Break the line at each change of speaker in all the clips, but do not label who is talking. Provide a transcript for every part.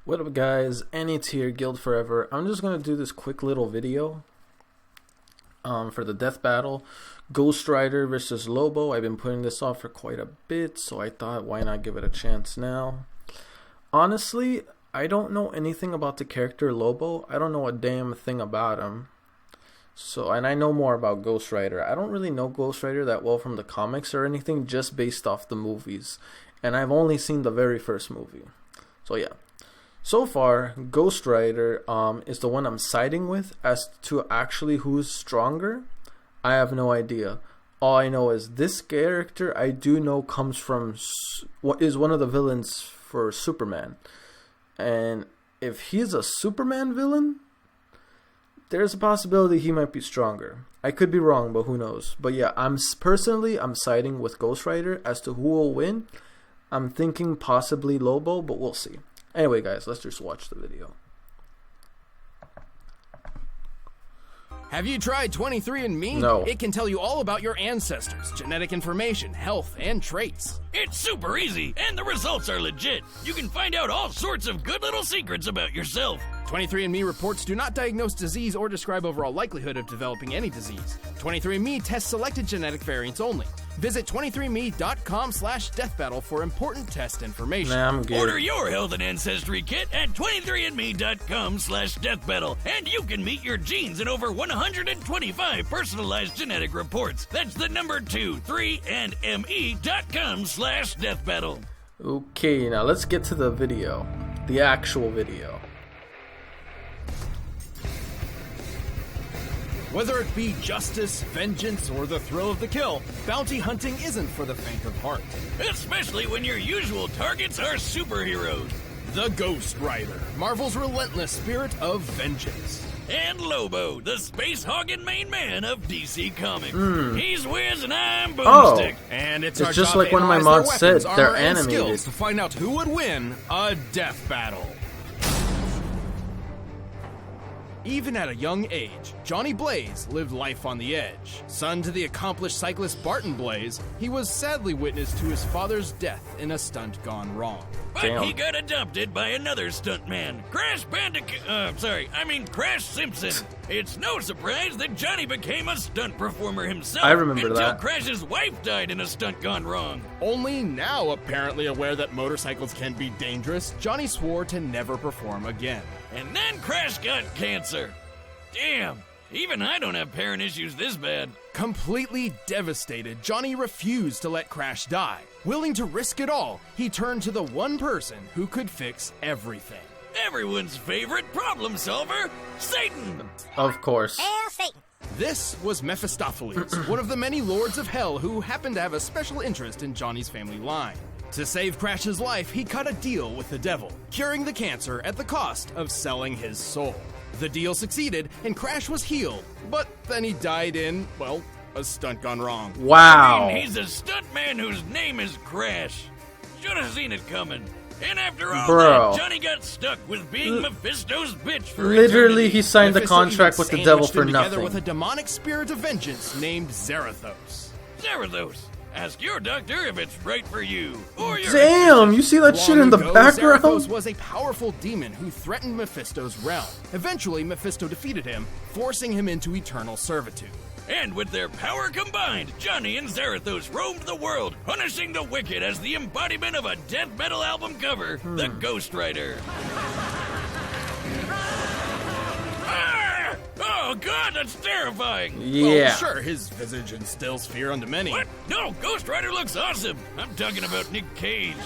What up guys, Any-Tier Guild Forever. I'm just going to do this quick little video for the death battle. Ghost Rider versus Lobo. I've been putting this off for quite a bit, so I thought why not give it a chance now. Honestly, I don't know anything about the character Lobo. I don't know a damn thing about him. And I know more about Ghost Rider. I don't really know Ghost Rider that well from the comics or anything, just based off the movies. And I've only seen the very first movie. So yeah. So far, Ghost Rider is the one I'm siding with. As to actually who's stronger, I have no idea. All I know is this character I do know comes from what is one of the villains for Superman. And if he's a Superman villain, there's a possibility he might be stronger. I could be wrong, but who knows. But yeah, I'm siding with Ghost Rider. As to who will win, I'm thinking possibly Lobo, but we'll see. Anyway guys, let's just watch the video.
Have you tried 23andMe?
No.
It can tell you all about your ancestors, genetic information, health, and traits.
It's super easy, and the results are legit. You can find out all sorts of good little secrets about yourself.
23andMe reports do not diagnose disease or describe overall likelihood of developing any disease. 23andMe tests selected genetic variants only. Visit 23andMe.com/deathbattle for important test information.
Nah, I'm good.
Order your health and ancestry kit at 23andMe.com/deathbattle, and you can meet your genes in over 125 personalized genetic reports. That's the number 23andMe.com/deathbattle.
Okay, now let's get to the video. The actual video.
Whether it be justice, vengeance, or the thrill of the kill, bounty hunting isn't for the faint of heart.
Especially when your usual targets are superheroes.
The Ghost Rider, Marvel's relentless spirit of vengeance.
And Lobo, the space-hogging main man of DC Comics. He's Wiz and I'm Boomstick.
And it's
It's
our
just
job
like
to
one of my
analyze
mods
their weapons,
said, they're
armor, and
animated.
skills to find out who would win a death battle. Even at a young age, Johnny Blaze lived life on the edge. Son to the accomplished cyclist Barton Blaze, he was sadly witness to his father's death in a stunt gone wrong.
But
Damn.
he got adopted by another stuntman, Crash Simpson. It's no surprise that Johnny became a stunt performer himself.
I remember
until
that.
Crash's wife died in a stunt gone wrong.
Only now apparently aware that motorcycles can be dangerous, Johnny swore to never perform again.
And then Crash got cancer. Damn, even I don't have parent issues this bad.
Completely devastated, Johnny refused to let Crash die. Willing to risk it all, he turned to the one person who could fix everything.
Everyone's favorite problem solver, Satan.
Of course.
This was Mephistopheles, one of the many lords of hell who happened to have a special interest in Johnny's family line. To save Crash's life, he cut a deal with the devil, curing the cancer at the cost of selling his soul. The deal succeeded, and Crash was healed, but then he died in, well, a stunt gone wrong.
Wow.
I mean, he's a stuntman whose name is Crash. Should have seen it coming. And after all
Bro.
that, Johnny got stuck with being Mephisto's bitch for
Literally,
eternity.
he signed the
Mephisto
contract
even
with the devil
sandwiched
for
him together
nothing.
with a demonic spirit of vengeance named Zarathos.
Zarathos, ask your doctor if it's right for you. Or your
Damn, you see that shit in the
Long ago,
background?
Zarathos was a powerful demon who threatened Mephisto's realm. Eventually, Mephisto defeated him, forcing him into eternal servitude.
And with their power combined, Johnny and Zarathos roamed the world, punishing the wicked as the embodiment of a death metal album cover, the Ghost Rider. Ah! Oh god, that's terrifying!
Yeah.
Well, sure, his visage instills fear unto many.
What? No, Ghost Rider looks awesome! I'm talking about Nick Cage.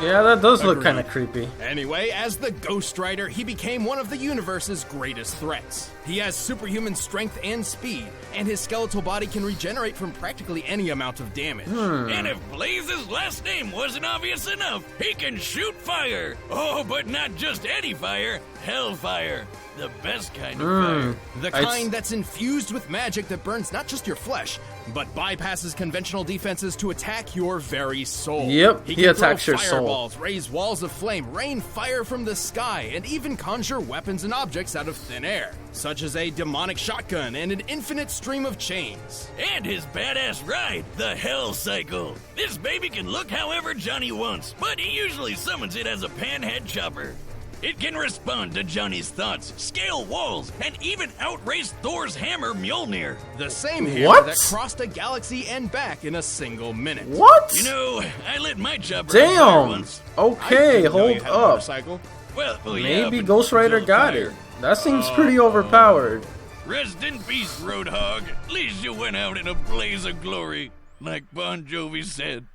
Yeah, that does look
Agreed.
kind of creepy.
Anyway, as the Ghost Rider, he became one of the universe's greatest threats. He has superhuman strength and speed, and his skeletal body can regenerate from practically any amount of damage.
And if Blaze's last name wasn't obvious enough, he can shoot fire! Oh, but not just any fire, hellfire. The best kind of fire.
The kind that's infused with magic that burns not just your flesh, but bypasses conventional defenses to attack your very soul.
Yep, he
can
attacks
throw
your soul.
fireballs, raise walls of flame, rain fire from the sky, and even conjure weapons and objects out of thin air. Such such as a demonic shotgun and an infinite stream of chains.
And his badass ride, the Hell Cycle. This baby can look however Johnny wants, but he usually summons it as a panhead chopper. It can respond to Johnny's thoughts, scale walls, and even outrace Thor's hammer Mjolnir.
The same hammer
What?
that crossed a galaxy and back in a single minute.
What?
You know, I lit my chopper on fire
Damn.
once.
Okay,
Know
hold
you had a
up.
motorcycle.
Well,
Maybe
yeah, but
Ghost Rider
still
got
fire.
it. That seems pretty overpowered.
Rest in peace, Roadhog. At least you went out in a blaze of glory, like Bon Jovi said.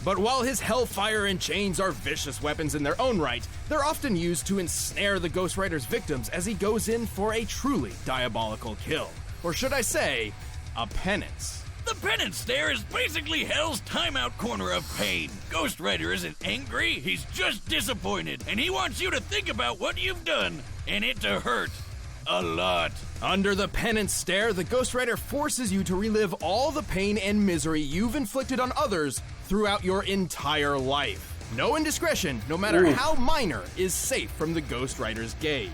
But while his hellfire and chains are vicious weapons in their own right, they're often used to ensnare the Ghost Rider's victims as he goes in for a truly diabolical kill. Or should I say, a penance.
The penance stare is basically Hell's timeout corner of pain. Ghost Rider isn't angry, he's just disappointed, and he wants you to think about what you've done, and it to hurt. A lot.
Under the penance stare, the Ghost Rider forces you to relive all the pain and misery you've inflicted on others throughout your entire life. No indiscretion, no matter
Oof.
how minor, is safe from the Ghost Rider's gaze.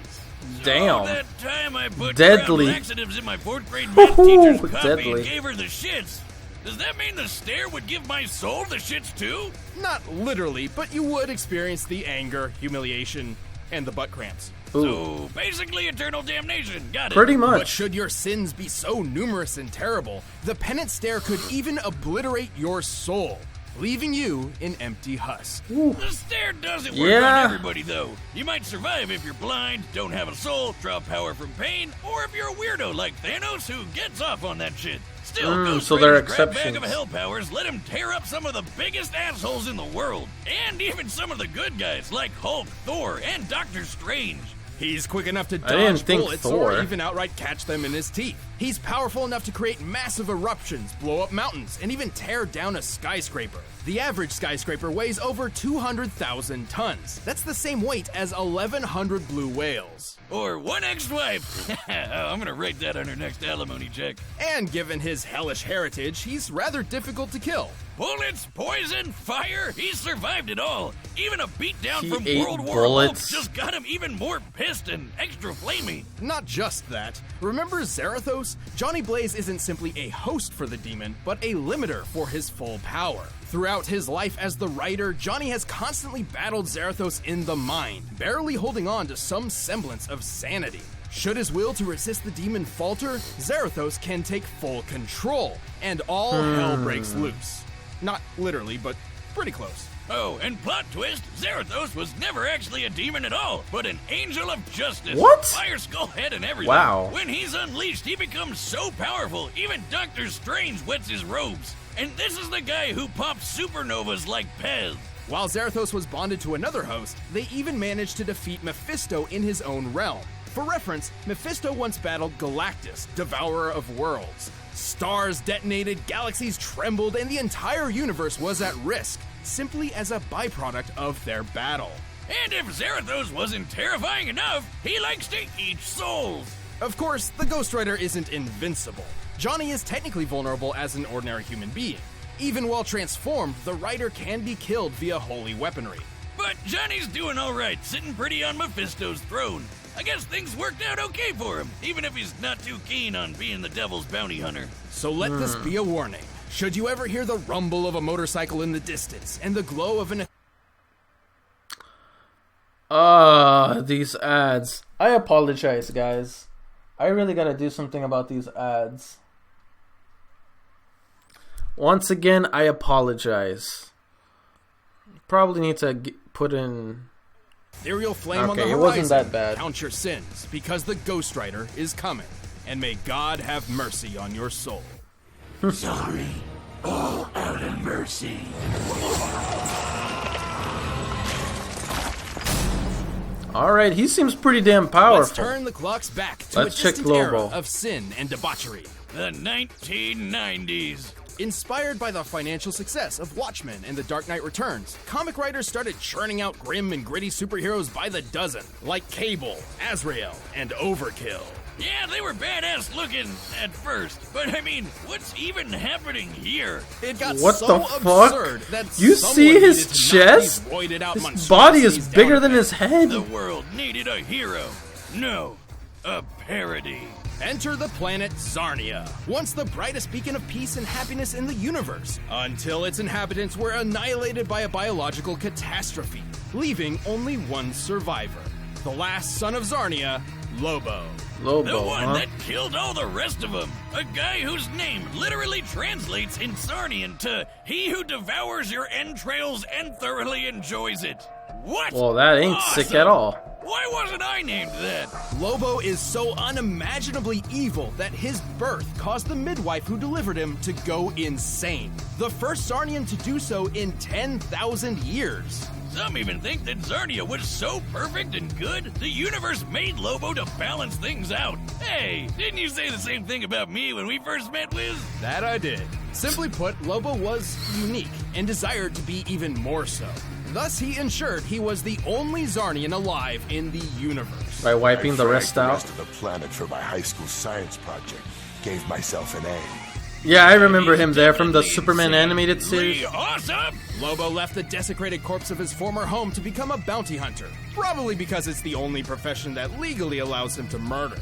Damn.
So that time I put
Deadly.
laxatives in my 4th grade math teacher's copy
Deadly.
and gave her the shits. Does that mean the stare would give my soul the shits too?
Not literally, but you would experience the anger, humiliation, and the butt cramps.
Ooh.
So basically eternal damnation. Got it.
Pretty
But
much.
should your sins be so numerous and terrible, the penance stare could even obliterate your soul, leaving you an empty husk.
The stare doesn't work
Yeah.
on everybody, though. You might survive if you're blind, don't have a soul, draw power from pain, or if you're a weirdo like Thanos who gets off on that shit. Still, Ghost
so there are
Rider's grab bag of
exceptions.
hell powers let him tear up some of the biggest assholes in the world, and even some of the good guys like Hulk, Thor, and Doctor Strange.
He's quick enough to
didn't
dodge
think
bullets
Thor.
or even outright catch them in his teeth. He's powerful enough to create massive eruptions, blow up mountains, and even tear down a skyscraper. The average skyscraper weighs over 200,000 tons. That's the same weight as 1,100 blue whales.
Or one ex-wife. I'm gonna write that on her next alimony check.
And given his hellish heritage, he's rather difficult to kill.
Bullets, poison, fire, he's survived it all. Even a beatdown
He
from
ate
World War
bullets.
Hulk just got him even more pissed and extra flamey.
Not just that. Remember Zarathos? Johnny Blaze isn't simply a host for the demon, but a limiter for his full power. Throughout his life as the writer, Johnny has constantly battled Zarathos in the mind, barely holding on to some semblance of sanity. Should his will to resist the demon falter, Zarathos can take full control, and all hell breaks loose. Not literally, but pretty close.
Oh, and plot twist, Zarathos was never actually a demon at all, but an angel of justice.
What?
Fire skull head and everything.
Wow.
When he's unleashed, he becomes so powerful, even Doctor Strange wets his robes. And this is the guy who pops supernovas like Pez.
While Zarathos was bonded to another host, they even managed to defeat Mephisto in his own realm. For reference, Mephisto once battled Galactus, devourer of worlds. Stars detonated, galaxies trembled, and the entire universe was at risk, simply as a byproduct of their battle.
And if Zarathos wasn't terrifying enough, he likes to eat souls.
Of course, the Ghost Rider isn't invincible. Johnny is technically vulnerable as an ordinary human being. Even while transformed, the Rider can be killed via holy weaponry.
But Johnny's doing all right, sitting pretty on Mephisto's throne. I guess things worked out okay for him, even if he's not too keen on being the devil's bounty hunter.
So let this be a warning. Should you ever hear the rumble of a motorcycle in the distance and the glow of an...
These ads. I apologize, guys. I really gotta do something about these ads. Once again, I apologize. Probably need to put in...
ethereal flame on the
Okay,
horizon.
it wasn't that bad.
Count your sins, because the Ghost Rider is coming. And may God have mercy on your soul.
Sorry, all out of mercy.
Alright, he seems pretty damn
Let's
powerful.
turn the clocks back to
Let's
a
check
distant era
Lobo.
of sin and debauchery.
The 1990s.
Inspired by the financial success of Watchmen and The Dark Knight Returns, comic writers started churning out grim and gritty superheroes by the dozen, like Cable, Azrael, and Overkill.
Yeah, they were badass looking at first, but I mean, what's even happening here?
It got
What
so
the fuck?
absurd that
You
someone
see his
needed to knock
chest?
these roided out
His
monstrosities
body is
down
bigger
a
than
peg.
his head.
The world needed a hero. No, a parody.
Enter the planet Zarnia, once the brightest beacon of peace and happiness in the universe, until its inhabitants were annihilated by a biological catastrophe, leaving only one survivor, the last son of Zarnia, Lobo.
Lobo,
The one that killed all the rest of them. A guy whose name literally translates in Sarnian to "he who devours your entrails and thoroughly enjoys it." What?
Well, that ain't sick at all.
Why wasn't I named that?
Lobo is so unimaginably evil that his birth caused the midwife who delivered him to go insane. The first Zarnian to do so in 10,000 years.
Some even think that Zarnia was so perfect and good, the universe made Lobo to balance things out. Hey, didn't you say the same thing about me when we first met, Wiz?
That I did. Simply put, Lobo was unique and desired to be even more so. Thus, he ensured he was the only Zarnian alive in the universe.
By wiping the rest out.
The rest of the planet for my high school science project. Gave myself an A.
Yeah, I remember him there from the Superman animated series.
Awesome!
Lobo left the desecrated corpse of his former home to become a bounty hunter, probably because it's the only profession that legally allows him to murder.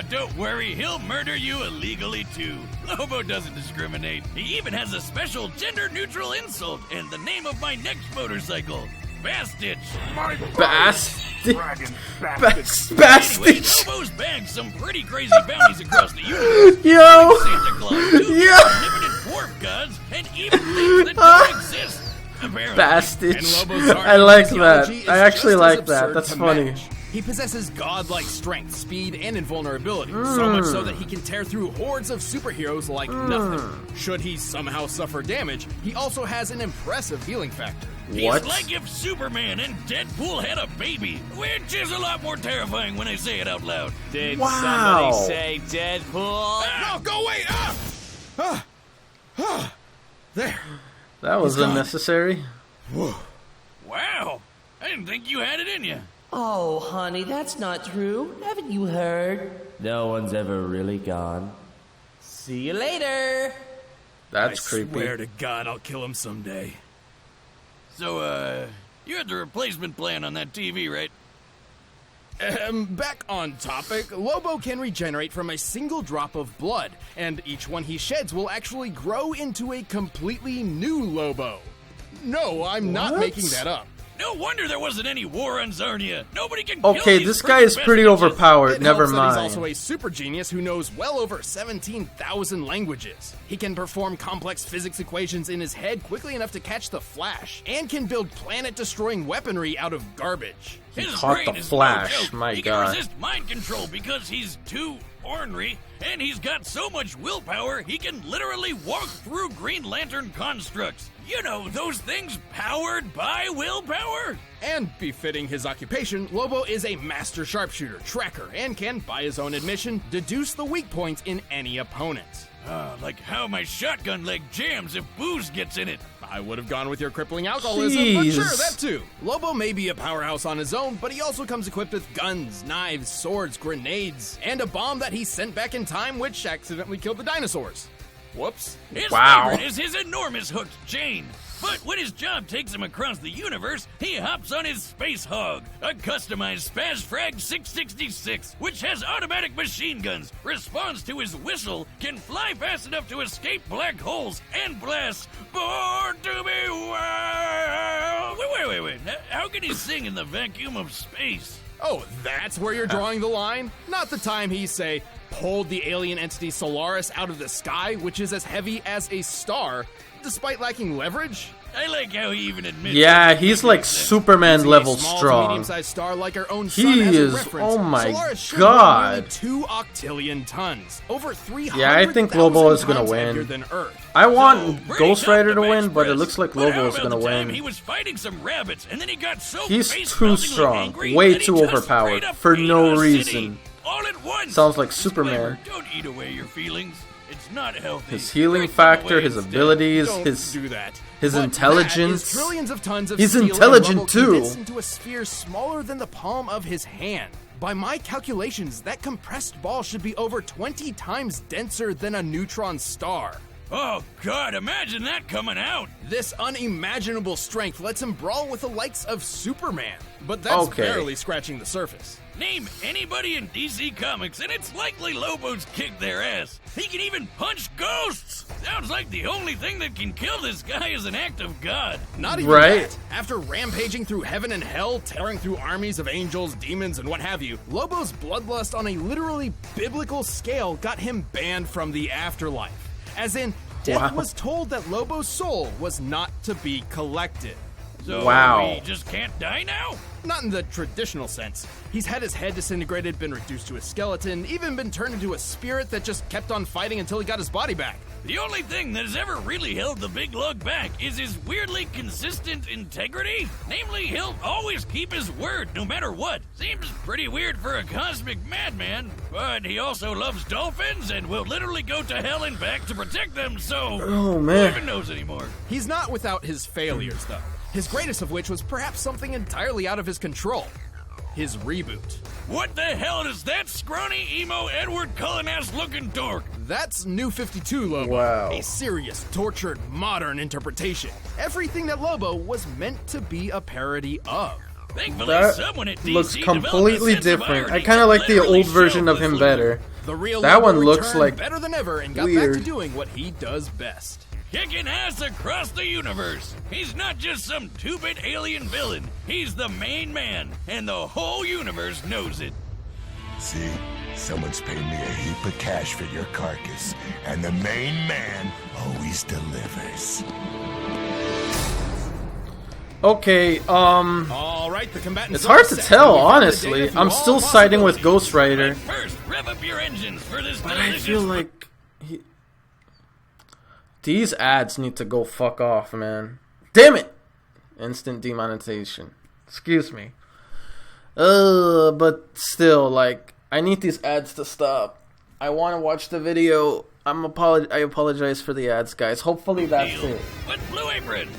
Don't worry, he'll murder you illegally too. Lobo doesn't discriminate. He even has a special gender-neutral insult in the name of my next motorcycle, Bastich.
Bastich.
Anyway, Lobo's bagged some pretty crazy bounties across the universe.
Yo!
Santa Claus, two
Yo!
omnipotent dwarf gods, and even things that don't exist. Apparently.
Bastich. I like that. I actually like that. That's funny.
He possesses godlike strength, speed, and invulnerability, so much so that he can tear through hordes of superheroes like nothing. Should he somehow suffer damage, he also has an impressive healing factor.
What?
He's like if Superman and Deadpool had a baby, which is a lot more terrifying when I say it out loud.
Did
Wow.
somebody say Deadpool?
No, go away! There.
That was unnecessary.
Wow, I didn't think you had it in you.
Oh, honey, that's not true. Haven't you heard?
No one's ever really gone. See you later.
That's
I
creepy.
swear to God, I'll kill him someday. So, you had the replacement plan on that TV, right?
Back on topic, Lobo can regenerate from a single drop of blood, and each one he sheds will actually grow into a completely new Lobo. No, I'm not
What?
making that up.
No wonder there wasn't any war on Zarnia. Nobody can kill
Okay,
these
this guy is
freaking
pretty
Bastich.
overpowered.
It
Never
helps that he's also
mind.
a super genius who knows well over 17,000 languages. He can perform complex physics equations in his head quickly enough to catch the Flash, and can build planet-destroying weaponry out of garbage.
He
His
caught
brain
the
is
Flash,
no joke.
my
he
God.
can resist mind control because he's too ornery, and he's got so much willpower he can literally walk through Green Lantern constructs. You know, those things powered by willpower.
And befitting his occupation, Lobo is a master sharpshooter, tracker, and can, by his own admission, deduce the weak points in any opponent.
Like how my shotgun leg jams if booze gets in it.
I would have gone with your crippling alcoholism, but
Jeez.
sure, that too. Lobo may be a powerhouse on his own, but he also comes equipped with guns, knives, swords, grenades, and a bomb that he sent back in time, which accidentally killed the dinosaurs. Whoops.
His
Wow.
favorite is his enormous hooked chain. But when his job takes him across the universe, he hops on his Space Hog, a customized Spaz Frag 666, which has automatic machine guns, responds to his whistle, can fly fast enough to escape black holes, and blasts "Born to be Wild." Wait. How can he sing in the vacuum of space?
Oh, that's where you're drawing the line? Not the time he, say, pulled the alien entity Solaris out of the sky, which is as heavy as a star, despite lacking leverage?
I like how he even admits
Yeah,
that.
he's like Superman
Using
level
a small to
strong.
medium-sized star like our own sun
He
as a
is-
reference,
oh my
Solaris should
God.
weigh nearly 2 octillion tons, over 300,000
Yeah, I think Lobo is gonna
times
win.
heavier than Earth.
I want
So,
Ghost
bring
Rider
up
to
the
win,
bench
but it
press.
looks like
But
Lobo
how
is
about
gonna
the time
win.
He was fighting some rabbits, and then he got so
He's too
face-meltingly
strong,
angry
way
that he
too
just
overpowered,
straight up
for
ate
no
a
reason.
city, all at once.
Sounds like
Disclaimer,
Superman.
Don't eat away your feelings. It's not healthy.
His healing
Break them
factor,
away
his
instead.
abilities,
Don't
his
do that.
his
But
intelligence.
that is trillions of tons of
He's
steel and
intelligent
rubble
too.
condensed into a sphere smaller than the palm of his hand. By my calculations, that compressed ball should be over 20 times denser than a neutron star.
Oh god, imagine that coming out!
This unimaginable strength lets him brawl with the likes of Superman, but that's
Okay.
barely scratching the surface.
Name anybody in DC Comics and it's likely Lobo's kicked their ass. He can even punch ghosts! Sounds like the only thing that can kill this guy is an act of God.
Not even
Right.
that. After rampaging through heaven and hell, tearing through armies of angels, demons, and what have you, Lobo's bloodlust on a literally biblical scale got him banned from the afterlife. As in, death
Wow.
was told that Lobo's soul was not to be collected.
So
Wow.
he just can't die now?
Not in the traditional sense. He's had his head disintegrated, been reduced to a skeleton, even been turned into a spirit that just kept on fighting until he got his body back.
The only thing that has ever really held the big lug back is his weirdly consistent integrity. Namely, he'll always keep his word no matter what. Seems pretty weird for a cosmic madman, but he also loves dolphins and will literally go to hell and back to protect them, so
Oh,
who
man.
even knows anymore?
He's not without his failures, though. His greatest of which was perhaps something entirely out of his control. His reboot.
What the hell is that scrawny, emo, Edward Cullen-ass looking dork?
That's New 52 Lobo.
Wow.
A serious, tortured, modern interpretation. Everything that Lobo was meant to be a parody of.
Thankfully,
That
someone at DC
looks
developed a
completely
sense of
different. I
irony
kind of
to
like the
literally
old version
show
of
the
him
flu.
better.
The real
That
Lobo
one looks
returned
like
better than ever and got back
weird.
to doing what he does best.
Kicking ass across the universe. He's not just some two-bit alien villain. He's the main man, and the whole universe knows it.
See? Someone's paid me a heap of cash for your carcass, and the main man always delivers.
Okay,
All right, the combatants.
it's hard
are
to
set.
tell,
We've got the
honestly.
data through
I'm
all
still siding with
possibilities.
Ghost Rider,
First, rev up your engines for this
but I
delicious...
feel like these ads need to go fuck off, man. Damn it! Instant demonetization. Excuse me. But still, like, I need these ads to stop. I want to watch the video. I apologize for the ads, guys. Hopefully that's
deal
it.
with Blue Apron.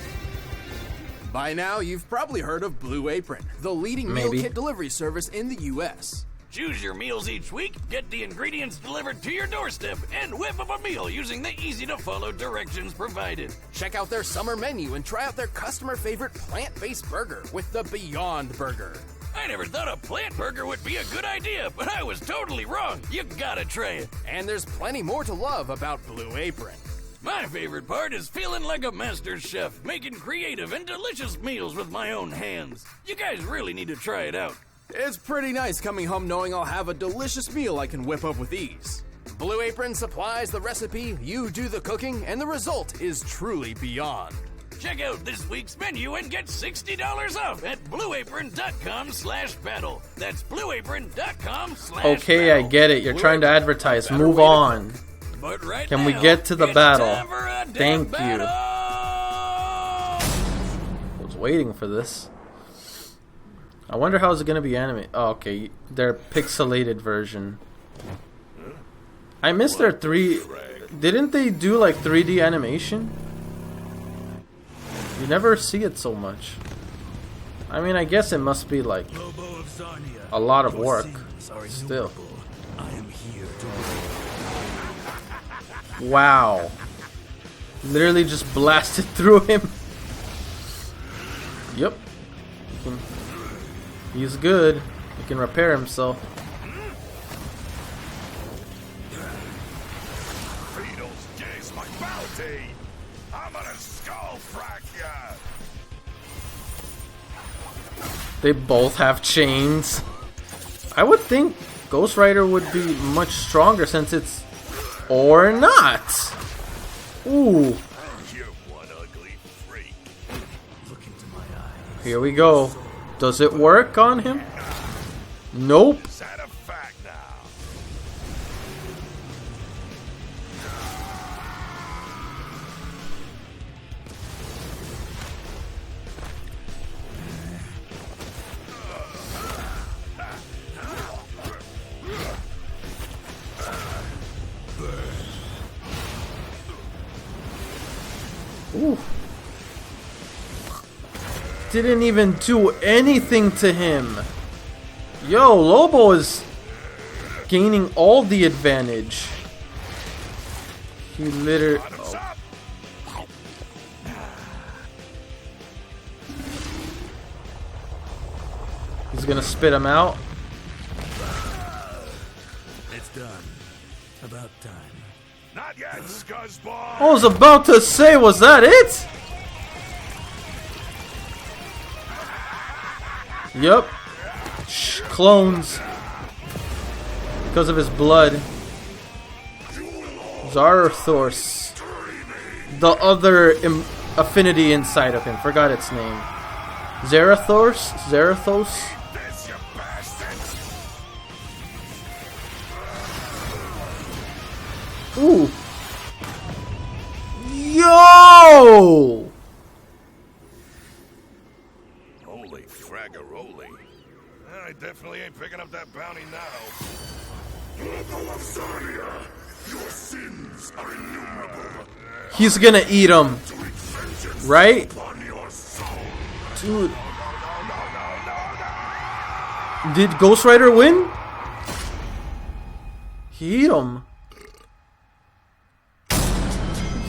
By now, you've probably heard of Blue Apron, the leading meal
Maybe.
kit delivery service in the U.S.
Choose your meals each week, get the ingredients delivered to your doorstep, and whip up a meal using the easy-to-follow directions provided.
Check out their summer menu and try out their customer favorite plant-based burger with the Beyond Burger.
I never thought a plant burger would be a good idea, but I was totally wrong. You gotta try it.
And there's plenty more to love about Blue Apron.
My favorite part is feeling like a master chef, making creative and delicious meals with my own hands. You guys really need to try it out.
It's pretty nice coming home knowing I'll have a delicious meal I can whip up with ease. Blue Apron supplies the recipe, you do the cooking, and the result is truly beyond.
Check out this week's menu and get $60 off at blueapron.com/battle. That's blueapron.com/battle.
Okay, I get it. You're trying to advertise. Move on.
But right
Can we
now,
get to the
it's
battle?
time for a damn
Thank you.
battle!
I was waiting for this. I wonder how is it gonna be animated. Oh, okay, their pixelated version. I missed their 3. Didn't they do like 3D animation? You never see it so much. I mean, I guess it must be like a lot of work. Still. Wow. Literally just blasted through him. Yep. He's good. He can repair himself.
Beetle's gaze my bounty. I'm gonna skull frack ya.
They both have chains. I would think Ghost Rider would be much stronger since it's... Or not! Ooh.
You one ugly freak.
Here we go. Does it work on him? Nope.
Is that a fact now?
Ooh. Didn't even do anything to him. Yo, Lobo is gaining all the advantage. He literally. Oh. He's gonna spit him out.
It's done. About time.
Not yet, scuzzball.
I was about to say, was that it? Yup. Shh, clones. Because of his blood. Zarathos. The other affinity inside of him. Forgot its name. Zarathos? Zarathos? Ooh. Yo!
Holy fraggaroli. I definitely ain't picking up that bounty now. Lobo of Zarya, your sins are innumerable.
He's gonna eat him. Right? Dude. Did Ghost Rider win? He ate him.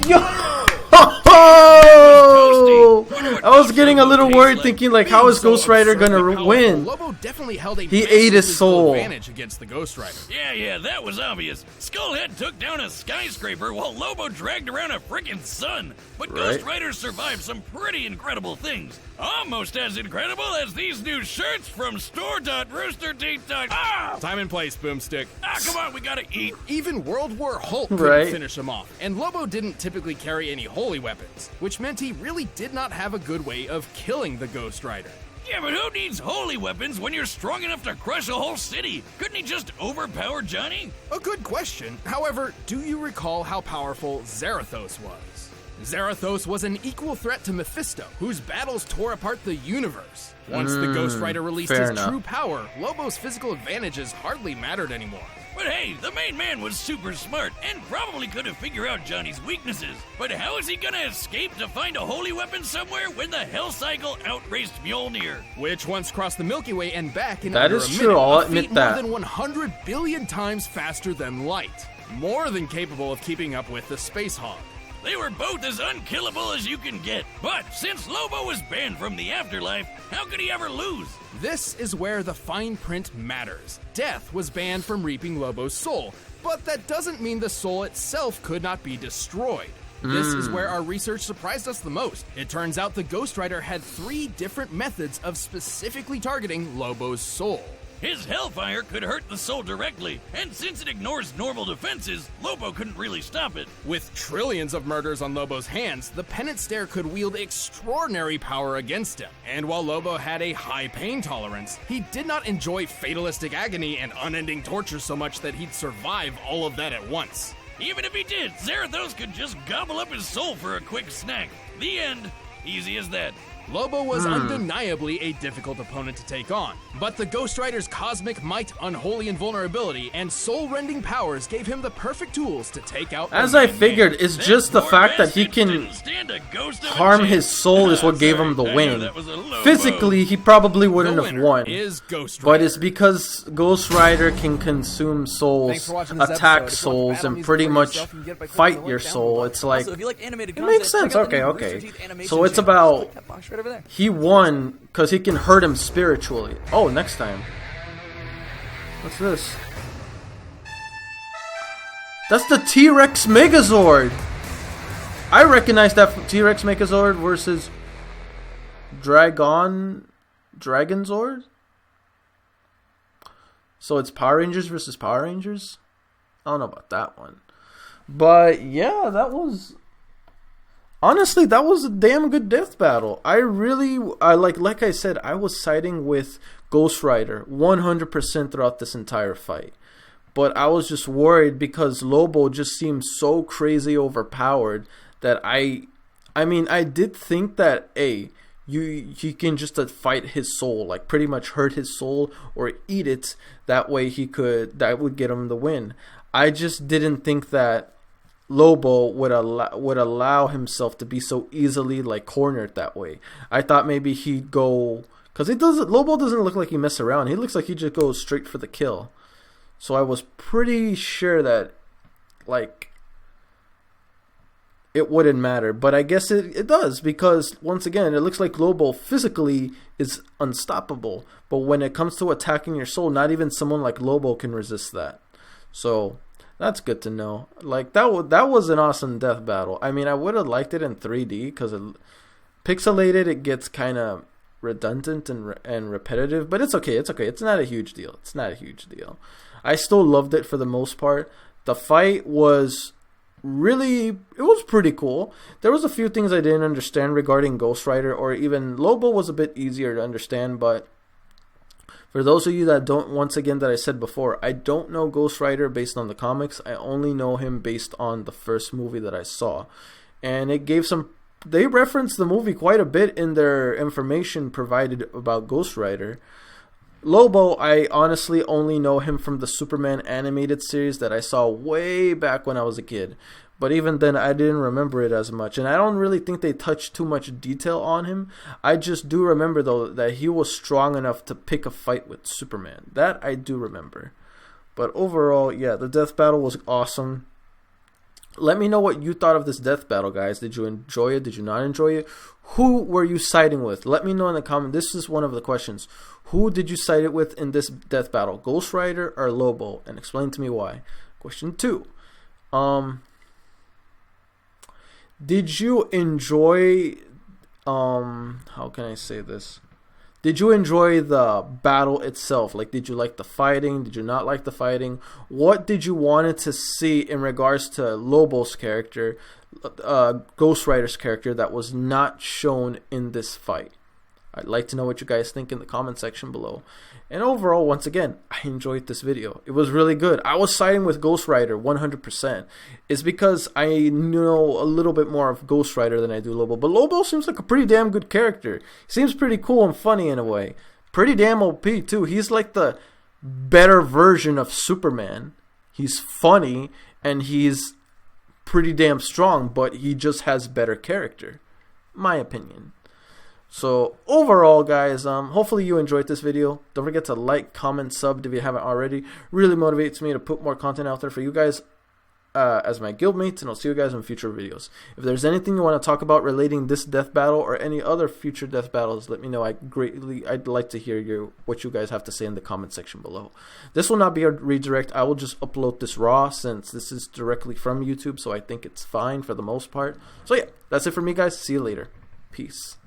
Yo! I was getting a little worried, thinking like, how is Ghost Rider gonna win?
Lobo definitely held a
He ate his soul.
advantage against the Ghost Rider.
Yeah, that was obvious. Skullhead took down a skyscraper while Lobo dragged around a frickin' sun. But Ghost Rider survived some pretty incredible things. Almost as incredible as these new shirts from store.roosterteeth.com.
Time and place, Boomstick.
Come on, we gotta eat.
Even World War Hulk couldn't
Right.
finish him off, and Lobo didn't typically carry any holy weapons, which meant he really did not have a good way of killing the Ghost Rider.
Yeah, but who needs holy weapons when you're strong enough to crush a whole city? Couldn't he just overpower Johnny?
A good question. However, do you recall how powerful Zarathos was? Zarathos was an equal threat to Mephisto, whose battles tore apart the universe. Once the Ghost Rider released his true power, Lobo's physical advantages hardly mattered anymore.
But hey, the main man was super smart and probably could have figured out Johnny's weaknesses. But how is he gonna escape to find a holy weapon somewhere when the Hell Cycle outraced Mjolnir?
Which once crossed the Milky Way and back in
That
under
is
a
true,
minute,
I'll
a feat
admit that.
more than 100 billion times faster than light. More than capable of keeping up with the Space Hog.
They were both as unkillable as you can get. But since Lobo was banned from the afterlife, how could he ever lose?
This is where the fine print matters. Death was banned from reaping Lobo's soul, but that doesn't mean the soul itself could not be destroyed. This is where our research surprised us the most. It turns out the Ghost Rider had 3 different methods of specifically targeting Lobo's soul.
His Hellfire could hurt the soul directly, and since it ignores normal defenses, Lobo couldn't really stop it.
With trillions of murders on Lobo's hands, the Penance Stare could wield extraordinary power against him. And while Lobo had a high pain tolerance, he did not enjoy fatalistic agony and unending torture so much that he'd survive all of that at once.
Even if he did, Zarathos could just gobble up his soul for a quick snack. The end. Easy as that.
Lobo was undeniably a difficult opponent to take on, but the Ghost Rider's cosmic might, unholy invulnerability, and soul-rending powers gave him the perfect tools to take out.
As I figured, it's just the fact that he can harm his soul is what gave him the win. Physically, he probably wouldn't have won.
Is Ghost Rider.
But it's because Ghost Rider can consume souls, attack souls, and pretty much fight your soul. It's like, it makes sense. Okay. So it's about, he won because he can hurt him spiritually. Oh, next time. What's this? That's the T-Rex Megazord! I recognize that from T-Rex Megazord versus Dragonzord? So it's Power Rangers versus Power Rangers? I don't know about that one. But yeah, that was... Honestly, that was a damn good death battle. Like I said, I was siding with Ghost Rider 100% throughout this entire fight. But I was just worried because Lobo just seemed so crazy overpowered that I did think that, he can just fight his soul, like pretty much hurt his soul or eat it. That way that would get him the win. I just didn't think that Lobo would allow himself to be so easily like cornered that way. I thought maybe he'd go, because Lobo doesn't look like he mess around. He looks like he just goes straight for the kill. So I was pretty sure that, like, it wouldn't matter. But I guess it does, because once again, it looks like Lobo physically is unstoppable. But when it comes to attacking your soul, not even someone like Lobo can resist that. So that's good to know. Like that was an awesome death battle. I mean, I would have liked it in 3D because pixelated, it gets kind of redundant and repetitive. But it's okay. It's okay. It's not a huge deal. It's not a huge deal. I still loved it for the most part. The fight was it was pretty cool. There was a few things I didn't understand regarding Ghost Rider, or even Lobo was a bit easier to understand. But for those of you that don't, once again, that I said before, I don't know Ghost Rider based on the comics. I only know him based on the first movie that I saw. And it gave they referenced the movie quite a bit in their information provided about Ghost Rider. Lobo, I honestly only know him from the Superman animated series that I saw way back when I was a kid. But even then, I didn't remember it as much. And I don't really think they touched too much detail on him. I just do remember, though, that he was strong enough to pick a fight with Superman. That I do remember. But overall, yeah, the death battle was awesome. Let me know what you thought of this death battle, guys. Did you enjoy it? Did you not enjoy it? Who were you siding with? Let me know in the comment. This is one of the questions. Who did you side it with in this death battle? Ghost Rider or Lobo? And explain to me why. Question 2. Did you enjoy how can I say this? Did you enjoy the battle itself? Like, did you like the fighting? Did you not like the fighting? What did you wanted to see in regards to Lobo's character, Ghost Rider's character, that was not shown in this fight? I'd like to know what you guys think in the comment section below. And overall, once again, I enjoyed this video. It was really good. I was siding with Ghost Rider 100%. It's because I know a little bit more of Ghost Rider than I do Lobo. But Lobo seems like a pretty damn good character. He seems pretty cool and funny in a way. Pretty damn OP too. He's like the better version of Superman. He's funny and he's pretty damn strong, but he just has better character. My opinion. So overall, guys, hopefully you enjoyed this video. Don't forget to like, comment, sub if you haven't already. Really motivates me to put more content out there for you guys as my guildmates, and I'll see you guys in future videos. If there's anything you want to talk about relating this death battle or any other future death battles, let me know. I'd like to hear what you guys have to say in the comment section below. This will not be a redirect. I will just upload this raw since this is directly from YouTube, so I think it's fine for the most part. So yeah, that's it for me, guys. See you later. Peace.